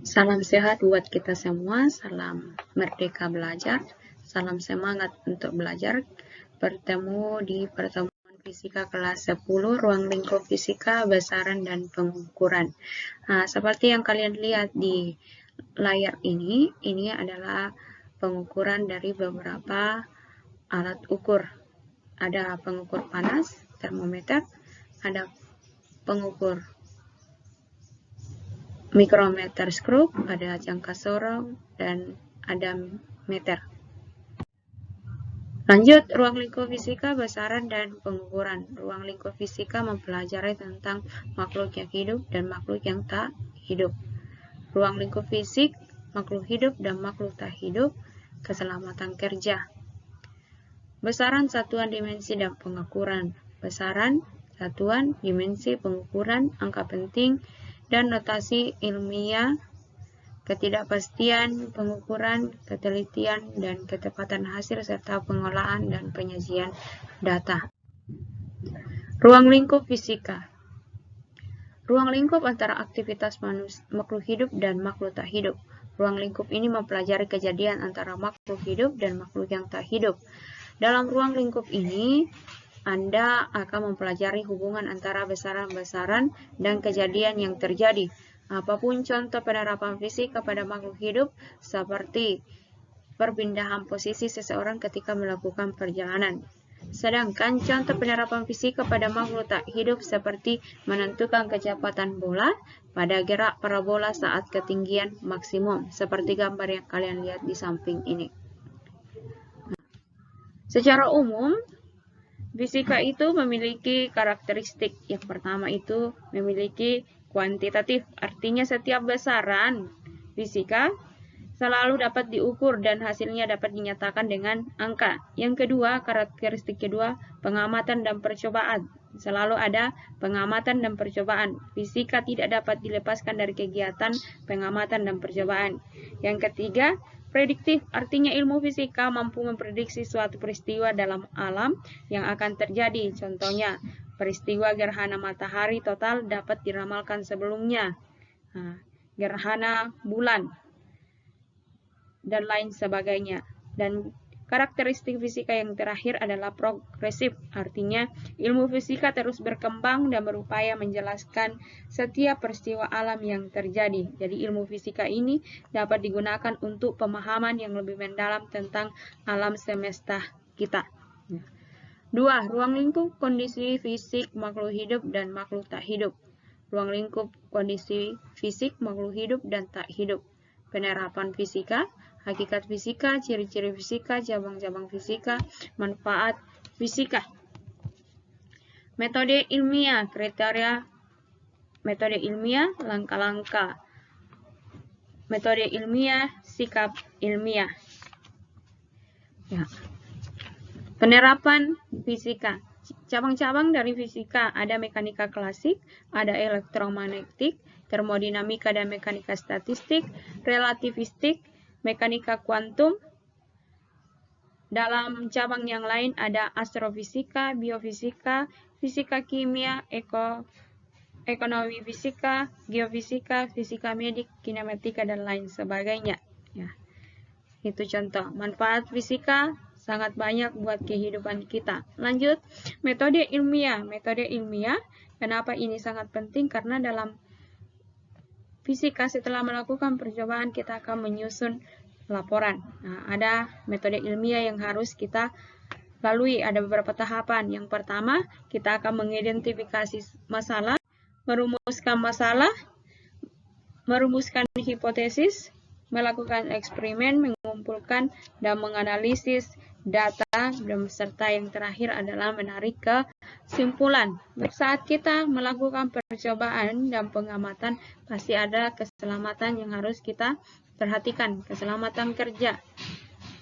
Salam sehat buat kita semua, salam merdeka belajar, salam semangat untuk belajar. Bertemu di pertemuan fisika kelas 10, ruang lingkup fisika, besaran dan pengukuran. Nah, seperti yang kalian lihat di layar ini adalah pengukuran dari beberapa alat ukur. Ada pengukur panas, termometer, ada pengukur mikrometer skrup, ada jangka sorong, dan ada meter. Lanjut, ruang lingkup fisika, besaran, dan pengukuran. Ruang lingkup fisika mempelajari tentang makhluk yang hidup dan makhluk yang tak hidup. Ruang lingkup fisik, makhluk hidup dan makhluk tak hidup, keselamatan kerja. Besaran, satuan, dimensi, dan pengukuran. Besaran, satuan, dimensi, pengukuran, angka penting, dan notasi ilmiah, ketidakpastian pengukuran, ketelitian, dan ketepatan hasil, serta pengolahan dan penyajian data. Ruang lingkup fisika. Ruang lingkup antara aktivitas makhluk hidup dan makhluk tak hidup. Ruang lingkup ini mempelajari kejadian antara makhluk hidup dan makhluk yang tak hidup. Dalam ruang lingkup ini, Anda akan mempelajari hubungan antara besaran-besaran dan kejadian yang terjadi. Apapun contoh penerapan fisika pada makhluk hidup, seperti perpindahan posisi seseorang ketika melakukan perjalanan. Sedangkan contoh penerapan fisika pada makhluk tak hidup seperti menentukan kecepatan bola pada gerak parabola saat ketinggian maksimum, seperti gambar yang kalian lihat di samping ini. Secara umum, fisika itu memiliki karakteristik. Yang pertama itu memiliki kuantitatif, artinya setiap besaran fisika selalu dapat diukur dan hasilnya dapat dinyatakan dengan angka. Yang kedua, karakteristik kedua, pengamatan dan percobaan. Selalu ada pengamatan dan percobaan. Fisika tidak dapat dilepaskan dari kegiatan pengamatan dan percobaan. Yang ketiga, prediktif, artinya ilmu fisika mampu memprediksi suatu peristiwa dalam alam yang akan terjadi. Contohnya, peristiwa gerhana matahari total dapat diramalkan sebelumnya. Gerhana bulan dan lain sebagainya. Dan karakteristik fisika yang terakhir adalah progresif, artinya ilmu fisika terus berkembang dan berupaya menjelaskan setiap peristiwa alam yang terjadi. Jadi ilmu fisika ini dapat digunakan untuk pemahaman yang lebih mendalam tentang alam semesta kita. 2. Ruang lingkup kondisi fisik makhluk hidup dan makhluk tak hidup. Ruang lingkup kondisi fisik makhluk hidup dan tak hidup. Penerapan fisika, hakikat fisika, ciri-ciri fisika, cabang-cabang fisika, manfaat fisika. Metode ilmiah, kriteria metode ilmiah, langkah-langkah metode ilmiah, sikap ilmiah. Penerapan fisika. Cabang-cabang dari fisika ada mekanika klasik, ada elektromagnetik, termodinamika dan mekanika statistik, relativistik, mekanika kuantum. Dalam cabang yang lain ada astrofisika, biofisika, fisika kimia, ekonomi fisika, geofisika, fisika medik, kinematika, dan lain sebagainya. Itu contoh. Manfaat fisika sangat banyak buat kehidupan kita. Lanjut, metode ilmiah. Metode ilmiah, kenapa ini sangat penting? Karena dalam fisika setelah melakukan percobaan kita akan menyusun laporan. Ada metode ilmiah yang harus kita lalui. Ada beberapa tahapan. Yang pertama, kita akan mengidentifikasi masalah, merumuskan masalah, merumuskan hipotesis, melakukan eksperimen, mengumpulkan dan menganalisis data, dan serta yang terakhir adalah menarik kesimpulan. Saat kita melakukan percobaan dan pengamatan, pasti ada keselamatan yang harus kita perhatikan, keselamatan kerja.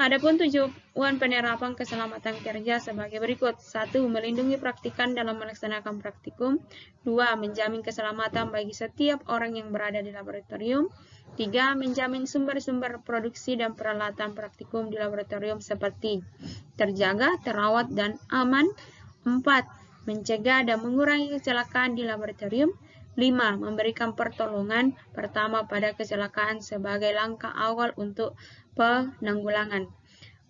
Adapun tujuan penerapan keselamatan kerja sebagai berikut. 1. Melindungi praktikan dalam melaksanakan praktikum. 2. Menjamin keselamatan bagi setiap orang yang berada di laboratorium. 3. Menjamin sumber-sumber produksi dan peralatan praktikum di laboratorium seperti terjaga, terawat, dan aman. 4. Mencegah dan mengurangi kecelakaan di laboratorium. 5. Memberikan pertolongan pertama pada kecelakaan sebagai langkah awal untuk penanggulangan.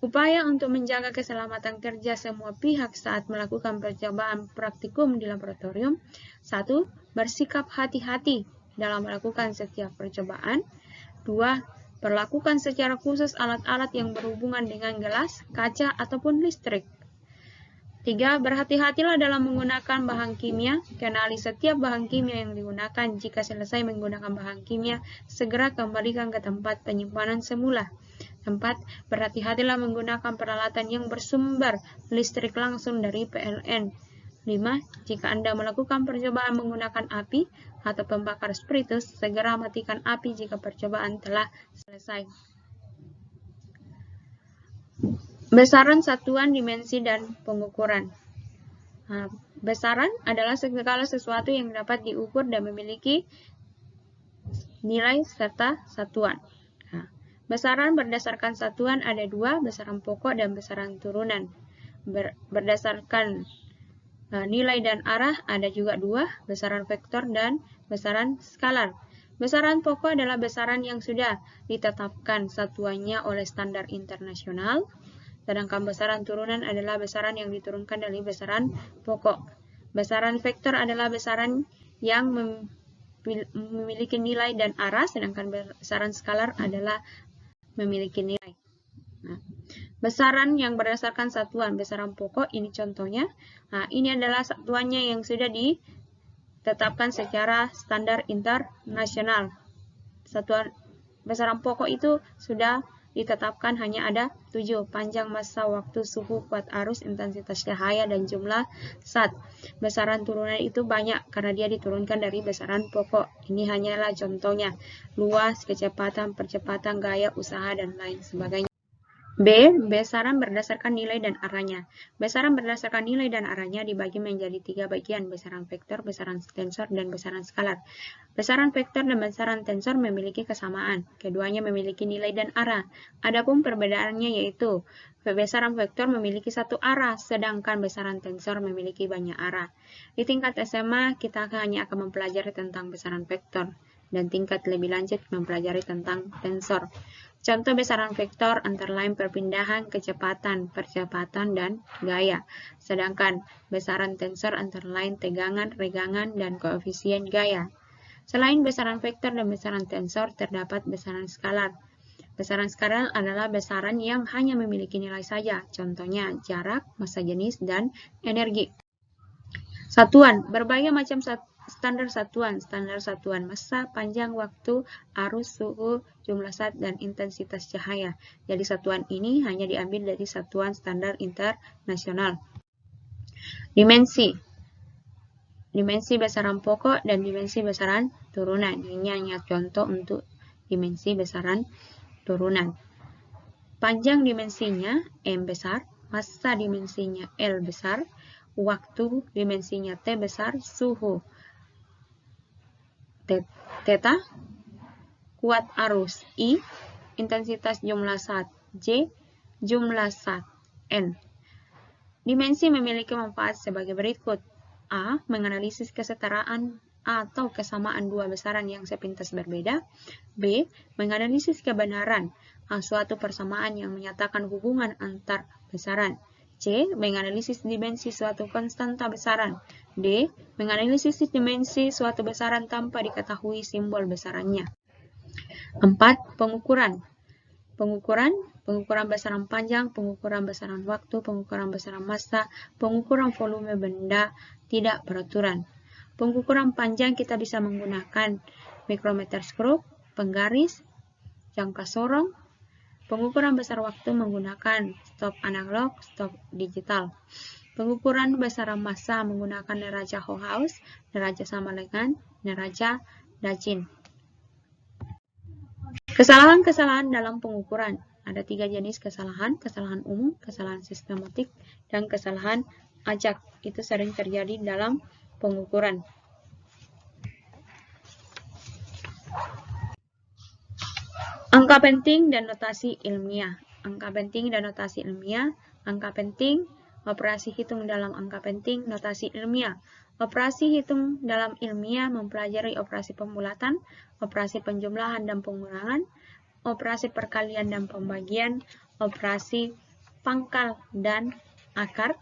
Upaya untuk menjaga keselamatan kerja semua pihak saat melakukan percobaan praktikum di laboratorium. 1. Bersikap hati-hati dalam melakukan setiap percobaan. 2. Perlakukan secara khusus alat-alat yang berhubungan dengan gelas, kaca, ataupun listrik. 3. Berhati-hatilah dalam menggunakan bahan kimia. Kenali setiap bahan kimia yang digunakan. Jika selesai menggunakan bahan kimia, segera kembalikan ke tempat penyimpanan semula. 4. Berhati-hatilah menggunakan peralatan yang bersumber listrik langsung dari PLN. 5. Jika Anda melakukan percobaan menggunakan api atau pembakar spiritus, segera matikan api jika percobaan telah selesai. Besaran satuan, dimensi, dan pengukuran. Besaran adalah segala sesuatu yang dapat diukur dan memiliki nilai serta satuan. Besaran berdasarkan satuan ada 2, besaran pokok dan besaran turunan. Berdasarkan nilai dan arah ada juga 2, besaran vektor dan besaran skalar. Besaran pokok adalah besaran yang sudah ditetapkan satuannya oleh standar internasional. Sedangkan besaran turunan adalah besaran yang diturunkan dari besaran pokok. Besaran vektor adalah besaran yang memiliki nilai dan arah, sedangkan besaran skalar adalah memiliki nilai. Besaran yang berdasarkan satuan, besaran pokok, ini contohnya. Ini adalah satuannya yang sudah ditetapkan secara standar internasional. Satuan besaran pokok itu sudah ditetapkan hanya ada 7, panjang, massa, waktu, suhu, kuat arus, intensitas cahaya, dan jumlah zat. Besaran turunan itu banyak karena dia diturunkan dari besaran pokok. Ini hanyalah contohnya: luas, kecepatan, percepatan, gaya, usaha, dan lain sebagainya. B. Besaran berdasarkan nilai dan arahnya. Besaran berdasarkan nilai dan arahnya dibagi menjadi 3 bagian: besaran vektor, besaran tensor, dan besaran skalar. Besaran vektor dan besaran tensor memiliki kesamaan. Keduanya memiliki nilai dan arah. Adapun perbedaannya yaitu besaran vektor memiliki satu arah, sedangkan besaran tensor memiliki banyak arah. Di tingkat SMA, kita hanya akan mempelajari tentang besaran vektor, dan tingkat lebih lanjut mempelajari tentang tensor. Contoh besaran vektor antara lain perpindahan, kecepatan, percepatan, dan gaya. Sedangkan besaran tensor antara lain tegangan, regangan, dan koefisien gaya. Selain besaran vektor dan besaran tensor, terdapat besaran skalar. Besaran skalar adalah besaran yang hanya memiliki nilai saja. Contohnya jarak, massa jenis, dan energi. Satuan, berbagai macam standar satuan massa, panjang, waktu, arus, suhu, jumlah zat, dan intensitas cahaya. Jadi satuan ini hanya diambil dari satuan standar internasional. Dimensi besaran pokok dan dimensi besaran turunan. Ini hanya contoh untuk dimensi besaran turunan. Panjang dimensinya M besar, massa dimensinya L besar, waktu dimensinya T besar, suhu theta, kuat arus I, intensitas jumlah zat J, jumlah zat N. Dimensi memiliki manfaat sebagai berikut. A. Menganalisis kesetaraan atau kesamaan dua besaran yang sepintas berbeda. B. Menganalisis kebenaran suatu persamaan yang menyatakan hubungan antar besaran. C. Menganalisis dimensi suatu konstanta besaran. D. Menganalisis dimensi suatu besaran tanpa diketahui simbol besarannya. 4. Pengukuran. Pengukuran besaran panjang, pengukuran besaran waktu, pengukuran besaran massa, pengukuran volume benda tidak beraturan. Pengukuran panjang kita bisa menggunakan mikrometer skrup, penggaris, jangka sorong. Pengukuran besar waktu menggunakan stop analog, stop digital. Pengukuran besaran massa menggunakan neraca Hochhaus, neraca sama dengan neraca Dachin. Kesalahan-kesalahan dalam pengukuran. Ada 3 jenis kesalahan: kesalahan umum, kesalahan sistematik, dan kesalahan acak. Itu sering terjadi dalam pengukuran. Angka penting dan notasi ilmiah. Angka penting dan notasi ilmiah. Angka penting, operasi hitung dalam angka penting, notasi ilmiah. Operasi hitung dalam ilmiah mempelajari operasi pembulatan, operasi penjumlahan dan pengurangan, operasi perkalian dan pembagian, operasi pangkal dan akar.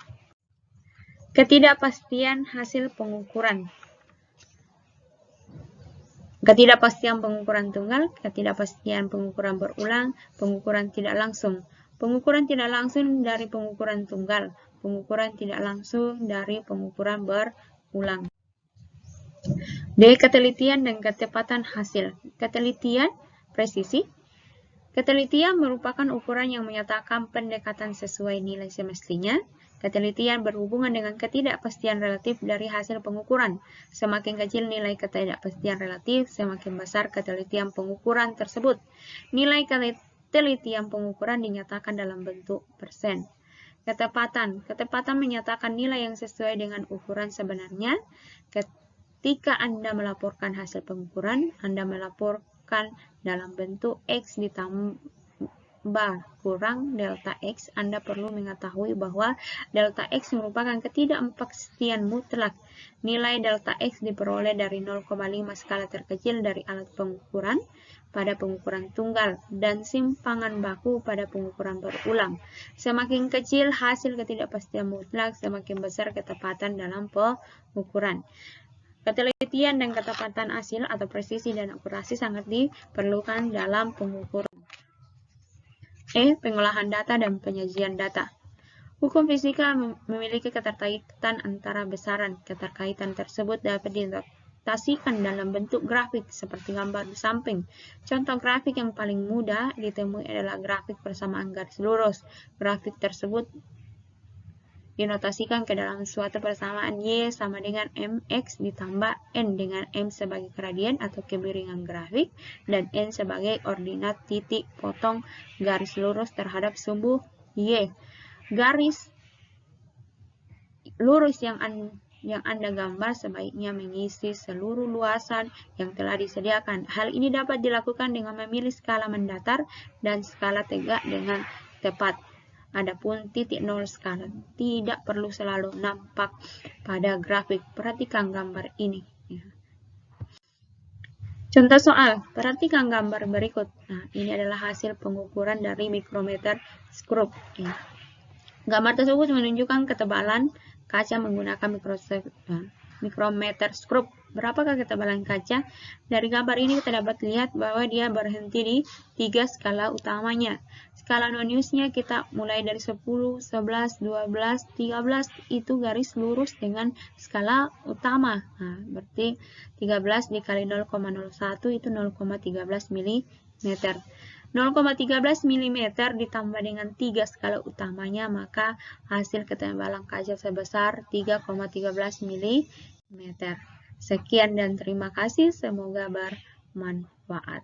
Ketidakpastian hasil pengukuran. Ketidakpastian pengukuran tunggal, ketidakpastian pengukuran berulang, pengukuran tidak langsung. Pengukuran tidak langsung dari pengukuran tunggal, pengukuran tidak langsung dari pengukuran berulang. D. Ketelitian dan ketepatan hasil. Ketelitian, presisi. Ketelitian merupakan ukuran yang menyatakan pendekatan sesuai nilai semestinya. Ketelitian berhubungan dengan ketidakpastian relatif dari hasil pengukuran. Semakin kecil nilai ketidakpastian relatif, semakin besar ketelitian pengukuran tersebut. Nilai ketelitian pengukuran dinyatakan dalam bentuk persen. Ketepatan. Ketepatan menyatakan nilai yang sesuai dengan ukuran sebenarnya. Ketika Anda melaporkan hasil pengukuran, Anda melaporkan dalam bentuk X ditambah kurang delta X. Anda perlu mengetahui bahwa delta X merupakan ketidakpastian mutlak. Nilai delta X diperoleh dari 0,5 skala terkecil dari alat pengukuran pada pengukuran tunggal dan simpangan baku pada pengukuran berulang. Semakin kecil hasil ketidakpastian mutlak, semakin besar ketepatan dalam pengukuran. Ketelitian dan ketepatan hasil atau presisi dan akurasi sangat diperlukan dalam pengukuran. E. Pengolahan data dan penyajian data. Hukum fisika memiliki keterkaitan antara besaran. Keterkaitan tersebut dapat dinotasikan dalam bentuk grafik seperti gambar di samping. Contoh grafik yang paling mudah ditemui adalah grafik persamaan garis lurus. Grafik tersebut dinotasikan ke dalam suatu persamaan Y sama dengan MX ditambah N dengan M sebagai gradien atau kemiringan grafik dan N sebagai ordinat titik potong garis lurus terhadap sumbu Y. Garis lurus yang Anda gambar sebaiknya mengisi seluruh luasan yang telah disediakan. Hal ini dapat dilakukan dengan memilih skala mendatar dan skala tegak dengan tepat. Adapun titik nol skala tidak perlu selalu nampak pada grafik. Perhatikan gambar ini. Contoh soal, perhatikan gambar berikut. Nah, ini adalah hasil pengukuran dari mikrometer skrup. Gambar tersebut menunjukkan ketebalan kaca menggunakan mikrometer skrup. Berapakah ketebalan kaca? Dari gambar ini kita dapat lihat bahwa dia berhenti di 3 skala utamanya. Skala non-use-nya kita mulai dari 10, 11, 12, 13 itu garis lurus dengan skala utama. Nah, berarti 13 dikali 0,01 itu 0,13 mm. 0,13 mm ditambah dengan 3 skala utamanya, maka hasil ketebalan kaca sebesar 3,13 mm. Sekian dan terima kasih, semoga bermanfaat.